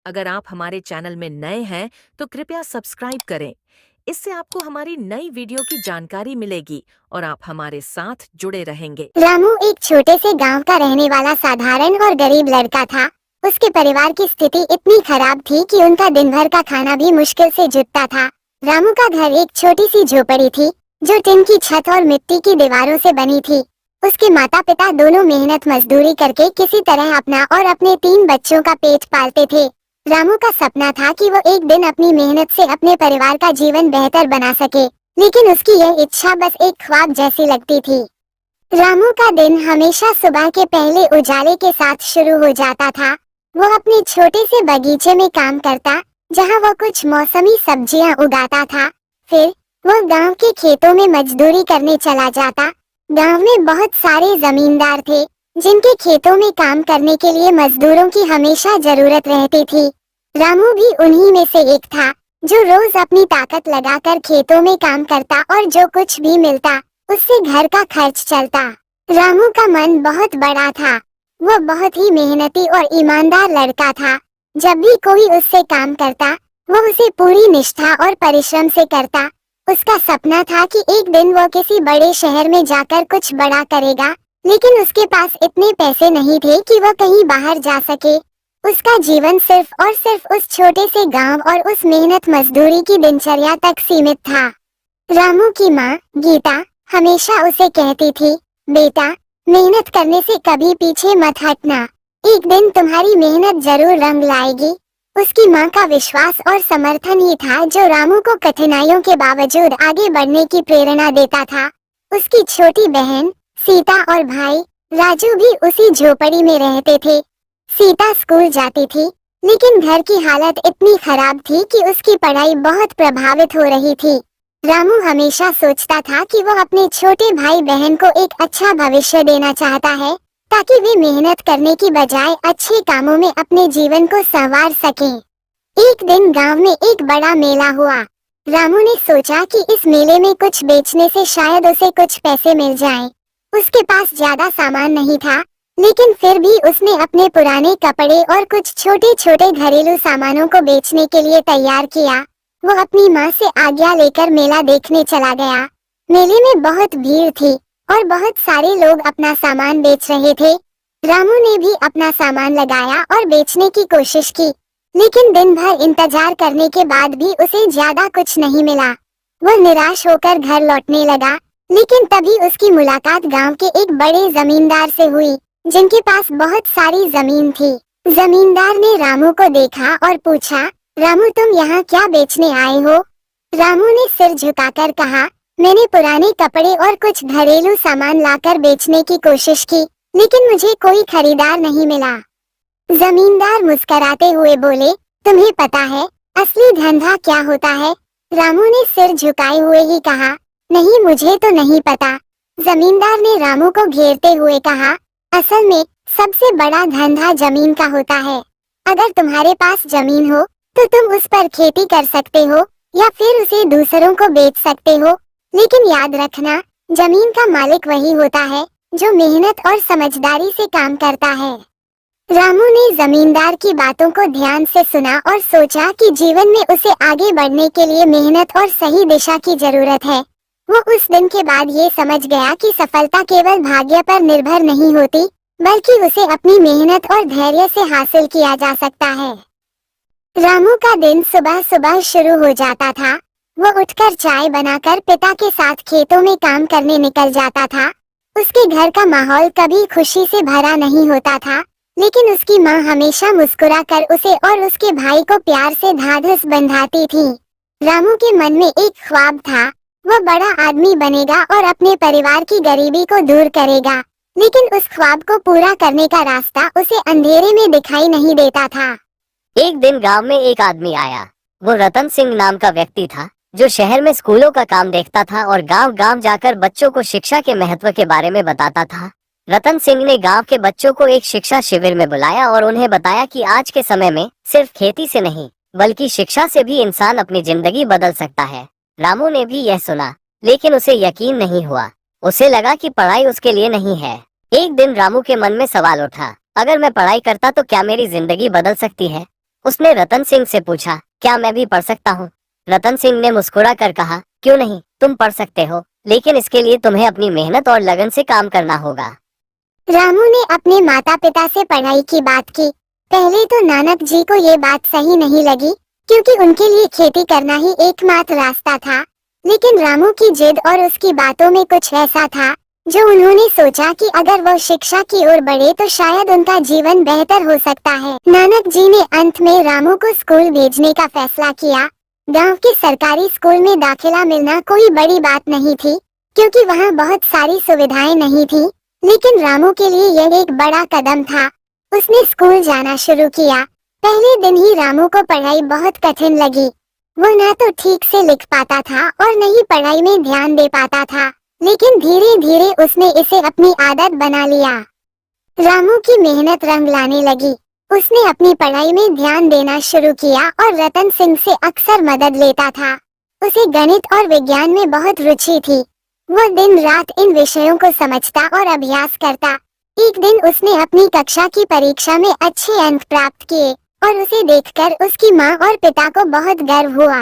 अगर आप हमारे चैनल में नए हैं तो कृपया सब्सक्राइब करें। इससे आपको हमारी नई वीडियो की जानकारी मिलेगी और आप हमारे साथ जुड़े रहेंगे। रामू एक छोटे से गांव का रहने वाला साधारण और गरीब लड़का था। उसके परिवार की स्थिति इतनी खराब थी कि उनका दिन भर का खाना भी मुश्किल से जुटता था। रामू का घर एक छोटी सी झोपड़ी थी जो टिन की छत और मिट्टी की दीवारों से बनी थी। उसके माता पिता दोनों मेहनत मजदूरी करके किसी तरह अपना और अपने 3 बच्चों का पेट पालते थे। रामू का सपना था कि वो एक दिन अपनी मेहनत से अपने परिवार का जीवन बेहतर बना सके, लेकिन उसकी यह इच्छा बस एक ख्वाब जैसी लगती थी। रामू का दिन हमेशा सुबह के पहले उजाले के साथ शुरू हो जाता था। वो अपने छोटे से बगीचे में काम करता, जहां वो कुछ मौसमी सब्जियां उगाता था। फिर वो गांव के खेतों में मजदूरी करने चला जाता। गांव में बहुत सारे जमींदार थे, जिनके खेतों में काम करने के लिए मजदूरों की हमेशा जरूरत रहती थी। रामू भी उन्हीं में से एक था, जो रोज अपनी ताकत लगाकर खेतों में काम करता और जो कुछ भी मिलता उससे घर का खर्च चलता। रामू का मन बहुत बड़ा था। वो बहुत ही मेहनती और ईमानदार लड़का था। जब भी कोई उससे काम करता, वो उसे पूरी निष्ठा और परिश्रम से करता। उसका सपना था कि एक दिन वो किसी बड़े शहर में जाकर कुछ बड़ा करेगा, लेकिन उसके पास इतने पैसे नहीं थे कि वो कहीं बाहर जा सके। उसका जीवन सिर्फ और सिर्फ उस छोटे से गांव और उस मेहनत मजदूरी की दिनचर्या तक सीमित था। रामू की माँ गीता हमेशा उसे कहती थी, बेटा, मेहनत करने से कभी पीछे मत हटना। एक दिन तुम्हारी मेहनत जरूर रंग लाएगी। उसकी माँ का विश्वास और समर्थन ही था जो रामू को कठिनाइयों के बावजूद आगे बढ़ने की प्रेरणा देता था। उसकी छोटी बहन सीता और भाई राजू भी उसी झोपड़ी में रहते थे। सीता स्कूल जाती थी, लेकिन घर की हालत इतनी खराब थी कि उसकी पढ़ाई बहुत प्रभावित हो रही थी। रामू हमेशा सोचता था कि वो अपने छोटे भाई बहन को एक अच्छा भविष्य देना चाहता है, ताकि वे मेहनत करने की बजाय अच्छे कामों में अपने जीवन को संवार सकें। एक दिन गांव में एक बड़ा मेला हुआ। रामू ने सोचा कि इस मेले में कुछ बेचने से शायद उसे कुछ पैसे मिल जाएं। उसके पास ज्यादा सामान नहीं था, लेकिन फिर भी उसने अपने पुराने कपड़े और कुछ छोटे छोटे घरेलू सामानों को बेचने के लिए तैयार किया। वो अपनी माँ से आज्ञा लेकर मेला देखने चला गया। मेले में बहुत भीड़ थी और बहुत सारे लोग अपना सामान बेच रहे थे। रामू ने भी अपना सामान लगाया और बेचने की कोशिश की, लेकिन दिन भर इंतजार करने के बाद भी उसे ज्यादा कुछ नहीं मिला। वो निराश होकर घर लौटने लगा, लेकिन तभी उसकी मुलाकात गांव के एक बड़े जमींदार से हुई, जिनके पास बहुत सारी जमीन थी। जमींदार ने रामू को देखा और पूछा, रामू, तुम यहाँ क्या बेचने आए हो? रामू ने सिर झुकाकर कहा, मैंने पुराने कपड़े और कुछ घरेलू सामान लाकर बेचने की कोशिश की, लेकिन मुझे कोई खरीदार नहीं मिला। जमींदार मुस्कुराते हुए बोले, तुम्हें पता है असली धंधा क्या होता है? रामू ने सिर झुकाए हुए ही कहा, नहीं, मुझे तो नहीं पता। जमींदार ने रामू को घेरते हुए कहा, असल में सबसे बड़ा धंधा जमीन का होता है। अगर तुम्हारे पास जमीन हो तो तुम उस पर खेती कर सकते हो या फिर उसे दूसरों को बेच सकते हो, लेकिन याद रखना, जमीन का मालिक वही होता है जो मेहनत और समझदारी से काम करता है। रामू ने जमींदार की बातों को ध्यान से सुना और सोचा कि जीवन में उसे आगे बढ़ने के लिए मेहनत और सही दिशा की जरूरत है। वो उस दिन के बाद ये समझ गया कि सफलता केवल भाग्य पर निर्भर नहीं होती, बल्कि उसे अपनी मेहनत और धैर्य से हासिल किया जा सकता है। रामू का दिन सुबह सुबह शुरू हो जाता था। वो उठकर चाय बनाकर पिता के साथ खेतों में काम करने निकल जाता था। उसके घर का माहौल कभी खुशी से भरा नहीं होता था, लेकिन उसकी माँ हमेशा मुस्कुराकर उसे और उसके भाई को प्यार से ढाढ़स बंधाती थी। रामू के मन में एक ख्वाब था, वो बड़ा आदमी बनेगा और अपने परिवार की गरीबी को दूर करेगा, लेकिन उस ख्वाब को पूरा करने का रास्ता उसे अंधेरे में दिखाई नहीं देता था। एक दिन गांव में एक आदमी आया। वो रतन सिंह नाम का व्यक्ति था, जो शहर में स्कूलों का काम देखता था और गांव गांव जाकर बच्चों को शिक्षा के महत्व के बारे में बताता था। रतन सिंह ने गांव के बच्चों को एक शिक्षा शिविर में बुलाया और उन्हें बताया कि आज के समय में सिर्फ खेती से नहीं, बल्कि शिक्षा से भी इंसान अपनी जिंदगी बदल सकता है। रामू ने भी यह सुना, लेकिन उसे यकीन नहीं हुआ। उसे लगा कि पढ़ाई उसके लिए नहीं है। एक दिन रामू के मन में सवाल उठा, अगर मैं पढ़ाई करता तो क्या मेरी जिंदगी बदल सकती है? उसने रतन सिंह से पूछा, क्या मैं भी पढ़ सकता हूँ? रतन सिंह ने मुस्कुरा कर कहा, क्यों नहीं, तुम पढ़ सकते हो, लेकिन इसके लिए तुम्हें अपनी मेहनत और लगन से काम करना होगा। रामू ने अपने माता पिता से पढ़ाई की बात की। पहले तो नानक जी को ये बात सही नहीं लगी, क्योंकि उनके लिए खेती करना ही एकमात्र रास्ता था। लेकिन रामू की जिद और उसकी बातों में कुछ ऐसा था जो उन्होंने सोचा कि अगर वो शिक्षा की ओर बढ़े तो शायद उनका जीवन बेहतर हो सकता है। नानक जी ने अंत में रामू को स्कूल भेजने का फैसला किया। गांव के सरकारी स्कूल में दाखिला मिलना कोई बड़ी बात नहीं थी, क्योंकि वहां बहुत सारी सुविधाएं नहीं थी। लेकिन रामू के लिए यह एक बड़ा कदम था। उसने स्कूल जाना शुरू किया। पहले दिन ही रामू को पढ़ाई बहुत कठिन लगी। वो न तो ठीक से लिख पाता था और न ही पढ़ाई में ध्यान दे पाता था, लेकिन धीरे धीरे उसने इसे अपनी आदत बना लिया। रामू की मेहनत रंग लाने लगी। उसने अपनी पढ़ाई में ध्यान देना शुरू किया और रतन सिंह से अक्सर मदद लेता था। उसे गणित और विज्ञान में बहुत रुचि थी। वो दिन रात इन विषयों को समझता और अभ्यास करता। एक दिन उसने अपनी कक्षा की परीक्षा में अच्छे अंक प्राप्त किए और उसे देखकर उसकी माँ और पिता को बहुत गर्व हुआ।